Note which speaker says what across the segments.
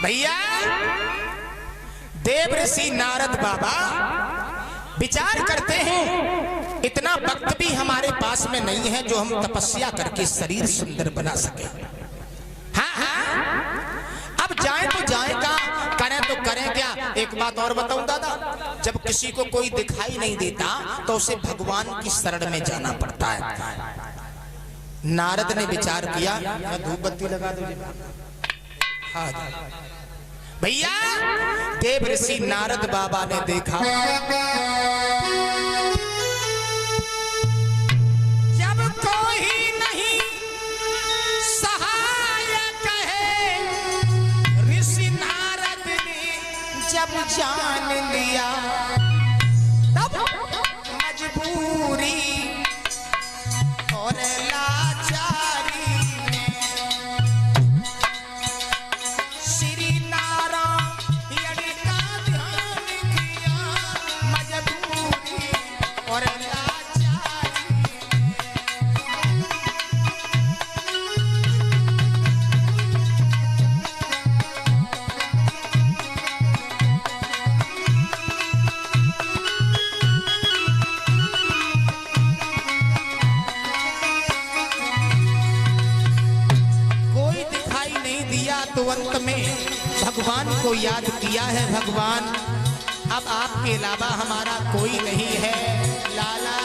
Speaker 1: भैया देव ऋषि नारद बाबा विचार करते हैं इतना वक्त भी हमारे पास में नहीं है जो हम तपस्या करके शरीर सुंदर बना सके। हाँ अब जाए तो जाए का, करें तो करें क्या। एक बात और बताऊं दादा, जब किसी को कोई दिखाई नहीं देता तो उसे भगवान की शरण में जाना पड़ता है। नारद ने विचार किया मैं धूप बत्ती लगा दूं। हाँ भैया देव ऋषि नारद बाबा ने देखा जब कोई नहीं सहायक है, ऋषि नारद ने जब जान लिया तब मजबूरी और लाचारी में श्री नारायण का ध्यान किया, मजबूरी और लाचारी तो अंत में भगवान को याद किया है, भगवान अब आपके अलावा हमारा कोई नहीं है। लाला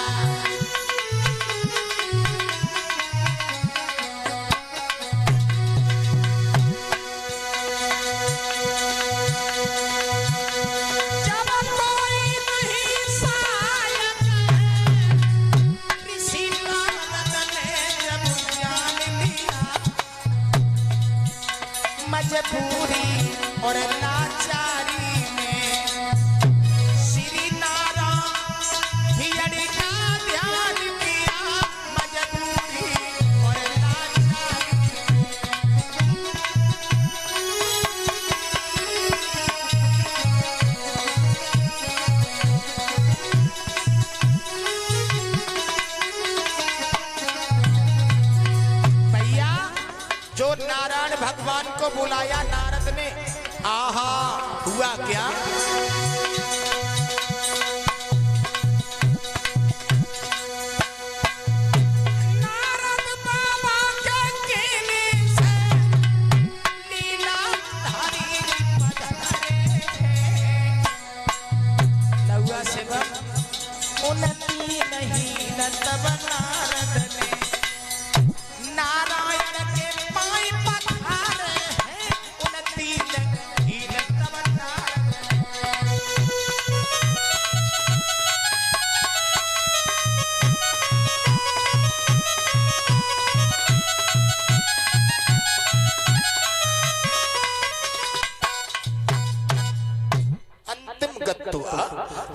Speaker 1: जब कोई नहीं सहायक है, ऋषि नारद ने जब जान लिया मजबूरी और लाचारी में श्री नारायण का ध्यान किया, मजबूरी और लाचारी भैया जो नारायण भगवान को बुलाया नारद ने, आहा हुआ क्या। नारद बाबा के केले से लीला धारी पधारे, लहुआ से उन्नति नहीं न तब नारद ने नारायण के पाई पधारे हैं, उन्नति नहीं न तब नारद। अंतिम गत्वा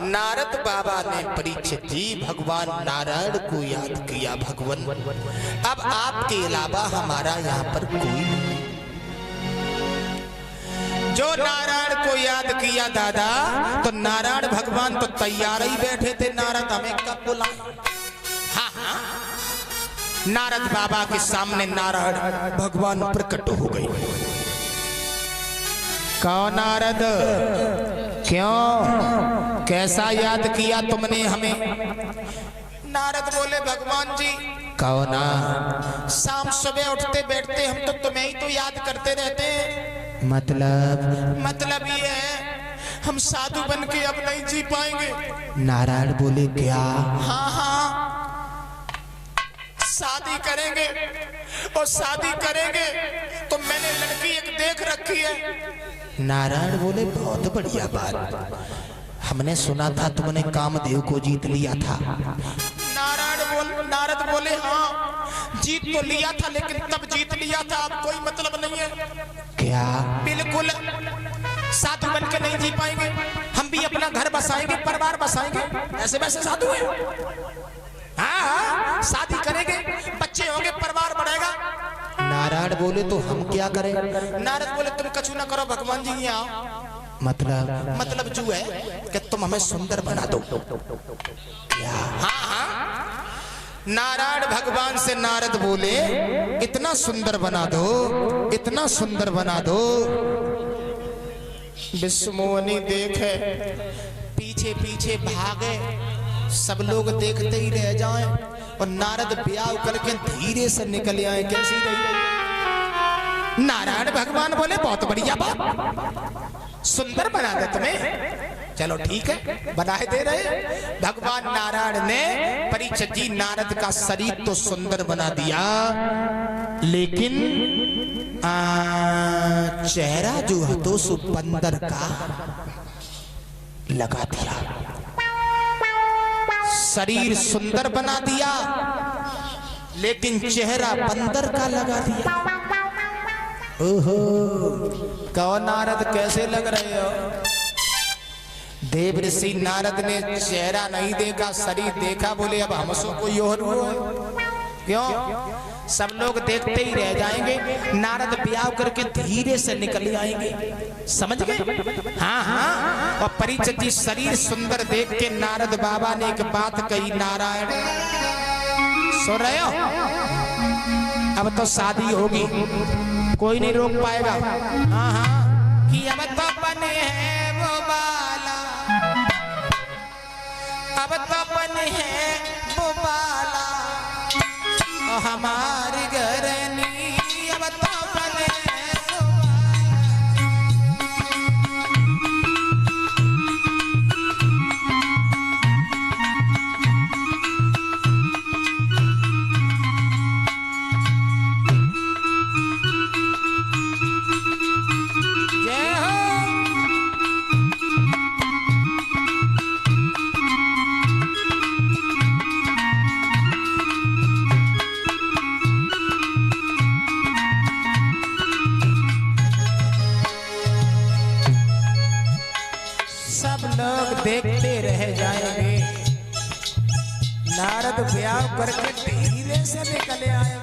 Speaker 1: नारद बाबा ने परीक्षित जी भगवान नारायण को याद किया, भगवान अब आपके अलावा हमारा यहाँ पर कोई नहीं। जो नारायण को याद किया दादा तो नारायण भगवान तो तैयार ही बैठे थे, नारद हमें कब बुलाए। हाँ नारद बाबा के सामने नारायण भगवान प्रकट हो गए। कौन नारद, क्यों, कैसा याद किया तुमने हमें। नारद बोले भगवान जी कहो ना, शाम सुबह उठते बैठते हम तो तुम्हें ही तो याद करते रहते हैं। मतलब ये है हम साधु बन के अब नहीं जी पाएंगे। नारायण बोले क्या। हाँ शादी करेंगे और शादी करेंगे तो मैंने लड़की एक देख रखी है। नारायण बोले बहुत बढ़िया बात, हमने सुना था तुमने कामदेव को जीत लिया था। नारद बोले हाँ जीत तो लिया था, लेकिन तब जीत लिया था अब कोई मतलब नहीं है। क्या। बिल्कुल साधु बन के नहीं जी पाएंगे, हम भी अपना घर बसाएंगे, परिवार बसाएंगे, ऐसे वैसे साधु हैं। हाँ शादी करेंगे, बच्चे होंगे, परिवार बढ़ेगा। नारायण बोले तो हम क्या करें। नारद बोले तुम कछु ना करो, भगवान जी यहाँ आओ। मतलब जो है कि तुम हमें सुंदर बना दो। हाँ नारायण भगवान से नारद बोले इतना सुंदर बना दो, इतना सुंदर बना दो विश्वमोहनी देखे, पीछे पीछे भागे, सब लोग देखते ही रह जाएं और नारद ब्याह करके धीरे से निकल आए। कैसी रही? नारायण भगवान बोले बहुत बढ़िया बात, सुंदर बना दे तुम्हें। चलो ठीक है, बनाए दे रहे। भगवान नारायण ने परीक्षित जी नारद का शरीर तो सुंदर बना दिया, लेकिन चेहरा जो है तो बंदर का लगा दिया। शरीर सुंदर बना दिया, लेकिन चेहरा बंदर का लगा दिया। ओहो, कहो नारद कैसे लग रहे हो? देव ऋषि नारद ने चेहरा नहीं देखा, शरीर देखा, बोले अब हमसो कोई और हो। क्यों? सब लोग देखते ही रह जाएंगे, नारद ब्याह करके धीरे से निकल आएंगे। समझ गए? हाँ हाँ। और परीक्षित जी शरीर सुंदर देख के नारद बाबा ने एक बात कही, नारायण सुन रहे हो? अब तो शादी होगी, कोई नहीं रोक पाएगा। हाँ हाँ, कि अब तो बने हैं वो बाला, अब तो बने हैं वो बाला, हमारी घरनी अब तो बने हैं वो देखते रह जाएंगे। नारद ब्याह करके धीरे से निकल आए।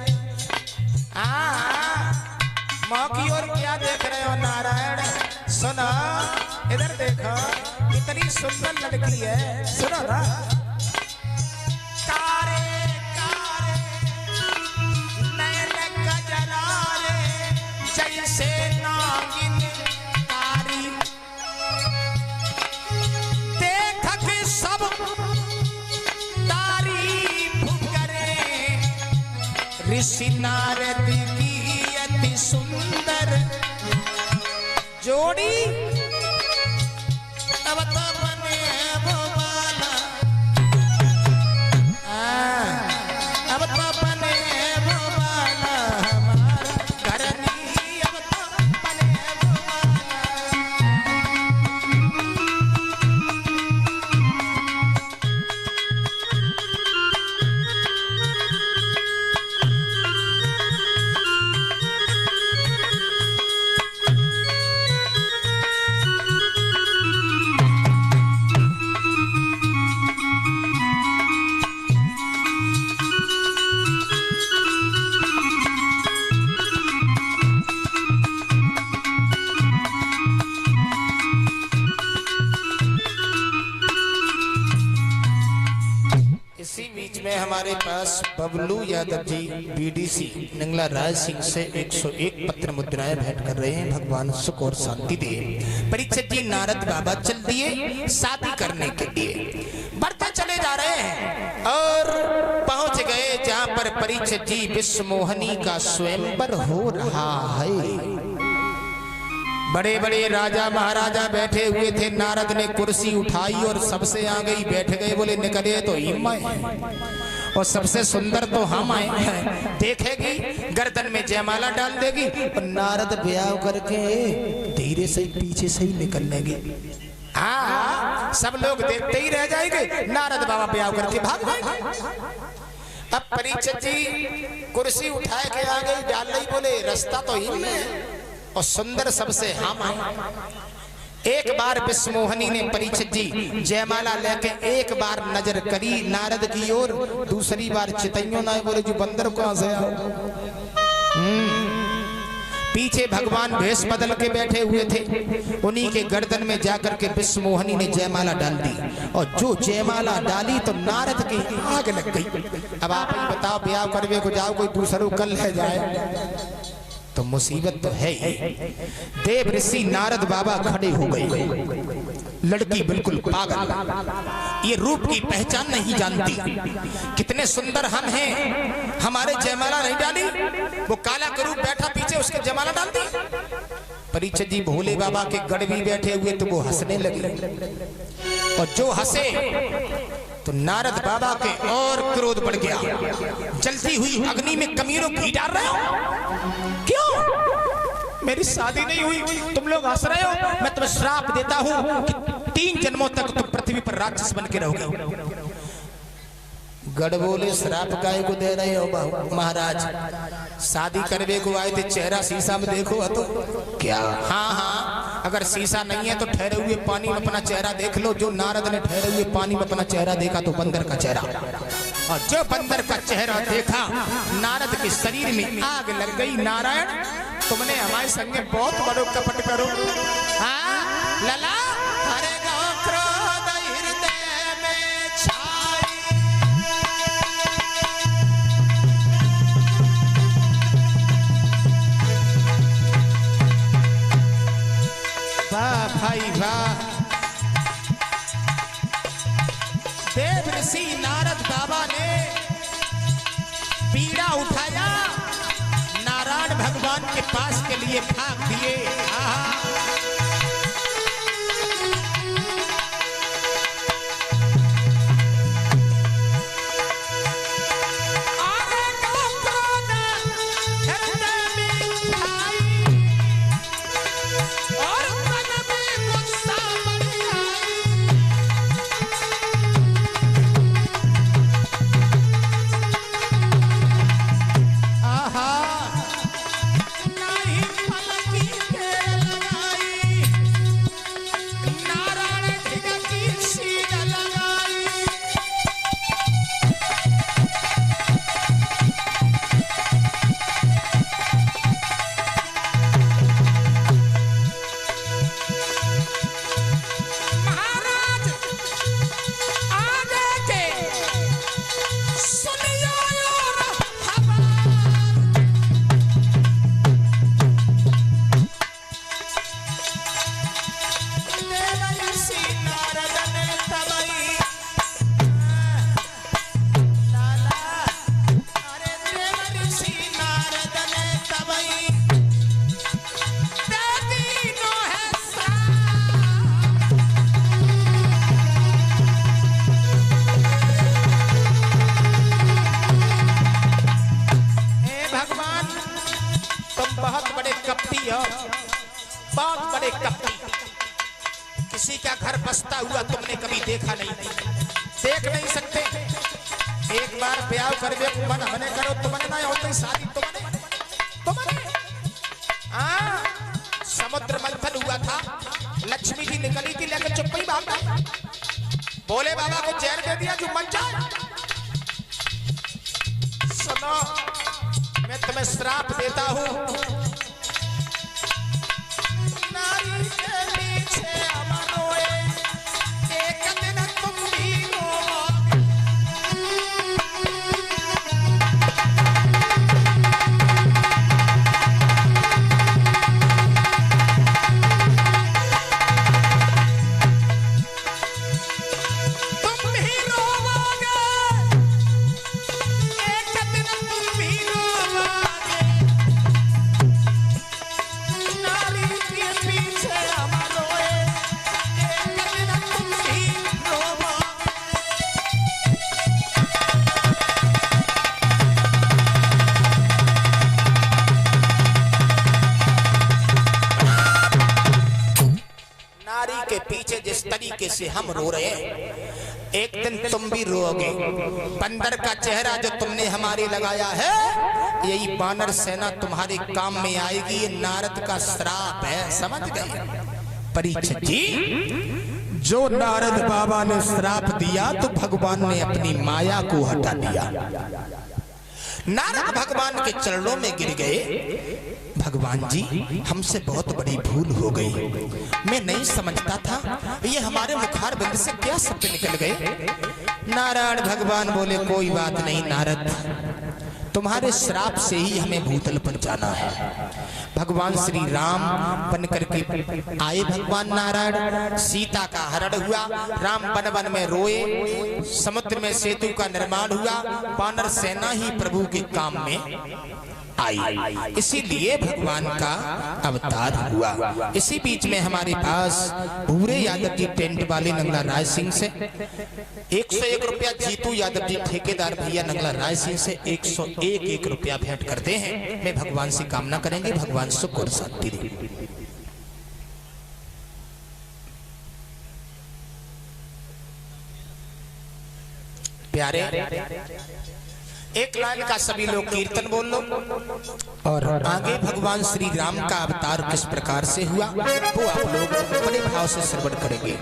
Speaker 1: मौकी और क्या देख रहे हो नारायण? सुनो, इधर देखो, कितनी सुंदर लड़की है। सुनो ना, कारे कारे नयन कजरारे जैसे नागिन कारी, सब तारीफ करे ऋषि नारद की अति सुंदर जोड़ी। अब तो बने वो बाला, अब तो बने वो बाला, हमारा घरनी अब तो बने वो बाला। इसी बीच में हमारे पास बबलू यादव जी बीडीसी नंगला राय सिंह से 101 पत्र मुद्राएं भेंट कर रहे हैं। भगवान सुख और शांति दे। परीक्षित जी नारद बाबा चल दिए शादी करने के लिए, बढ़ते चले जा रहे हैं और पहुंच गए जहां पर परीक्षित जी विश्वमोहनी का स्वयंवर हो रहा है। बड़े बड़े राजा महाराजा बैठे हुए थे। नारद ने कुर्सी उठाई और सबसे आ गई, बैठ गए। बोले निकले तो हिम आए और सबसे सुंदर तो हम आए हैं। देखेगी, गर्दन में जयमाला डाल देगी और नारद ब्याह करके धीरे से पीछे से ही निकल लेगी। हाँ, सब लोग देखते ही रह जाएंगे, नारद बाबा ब्याह करके भाग जाएंगे। अब परीक्षित जी कुर्सी उठा के आ गई, डाल रही। बोले रास्ता तो हिम में और सुंदर सबसे हम आए। एक बार विश्वमोहनी ने परीक्षित जी जयमाला लेके एक बार नजर करी नारद की ओर, दूसरी बार चितइयों ना। बोले जो बंदर कहां से आओ? पीछे भगवान भेष बदल के बैठे हुए थे, उन्हीं के गर्दन में जाकर के विश्वमोहनी ने जयमाला डाल दी। और जो जयमाला डाली तो नारद की आग लग गई। अब आप ही बताओ, ब्याह करवे को जाओ, कोई दूसरों कल ले जाए। तो मुसीबत तो है ही। देव ऋषि नारद बाबा खड़े हो गए। लड़की बिल्कुल पागल, ये रूप की पहचान नहीं जानती। कितने सुंदर हम हैं, हमारे जयमाला नहीं डाली, वो काला करूप बैठा पीछे उसके जयमाला डाल दी। परीक्षित जी भोले बाबा के गढ़ भी बैठे हुए तो वो हंसने लगे, और जो हंसे तो नारद बाबा के और क्रोध बढ़ गया। जलती हुई अग्नि में कमीरों घी डाल रहे हो क्यों? मेरी शादी नहीं हुई, तुम लोग हंस रहे हो। मैं तुम्हें श्राप देता हूं कि 3 जन्मों तक तुम पृथ्वी पर राक्षस बन के रहोगे। गढ़ बोले श्राप काय को दे रहे हो महाराज, शादी करने को आए थे, चेहरा शीशा में देखो तो क्या? हाँ, अगर शीशा नहीं है तो ठहरे हुए पानी में अपना चेहरा देख लो। जो नारद ने ठहरे हुए पानी में अपना चेहरा देखा तो बंदर का चेहरा, और जो बंदर का चेहरा देखा नारद के शरीर में आग लग गई। नारायण, तुमने हमारे संग में बहुत बड़ो कपट करो। हाँ लला, हरे क्रोध हृदय में छाई। वाह भाई वाह। देव ऋषि नारद बाबा ने पीड़ा उठाया, नारायण भगवान के पास के लिए भाग दिए। बहुत बड़े कपटी, किसी का घर बसता हुआ तुमने कभी देखा नहीं, देख नहीं सकते। एक बार ब्याह कर दे मन हने करो तो मन ना होती शादी तो मने। समुद्र मंथन हुआ था, लक्ष्मी जी निकली थी लेकर चुप्पी भाग गई। भोले बाबा को जहर दे दिया जो मर जाए। सुनो, मैं तुम्हें श्राप देता हूं, नारी के पीछे अमर रोए, एक दिन तुम भी रोओगे। तुम भी रोओगे, एक दिन तुम भी रोओगे। नारी के पीछे अमर रोए, एक दिन तुम भी रोओगे। नारी के पीछे जिस तरीके से हम रो रहे हैं, एक दिन तुम भी रोओगे। बंदर का चेहरा जो तुमने हमारे लगाया है, यही बानर सेना तुम्हारे काम में आएगी। ये नारद का श्राप है, समझ गए परीक्षित जी? जो नारद बाबा ने श्राप दिया तो भगवान ने अपनी माया को हटा दिया। नारद भगवान के चरणों में गिर गए। भगवान जी, हमसे बहुत बड़ी भूल हो गई, मैं नहीं समझता था ये हमारे मुखार बिंद से क्या शब्द निकल गए। नारायण भगवान बोले, कोई बात नहीं नारद, तुम्हारे श्राप से ही हमें भूतल पर जाना है। भगवान श्री राम बन करके आए, भगवान नारायण, सीता का हरण हुआ, राम वन वन में रोए, समुद्र में सेतु का निर्माण हुआ, वानर सेना ही प्रभु के काम में आई, इसीलिए भगवान का अवतार हुआ। इसी बीच में हमारे पास भूरे यादव जी टेंट वाले नंगला राय सिंह से 101 रुपया, जीतू यादव जी ठेकेदार भैया नंगला राय सिंह से 101 रुपया भेंट करते हैं। मैं भगवान से कामना करेंगे भगवान सुख और शांति दे। प्यारे एक लाइन का सभी लोग कीर्तन बोल लो और आगे भगवान श्री राम का अवतार किस प्रकार से हुआ वो आप लोग बड़े भाव से श्रवण करेंगे।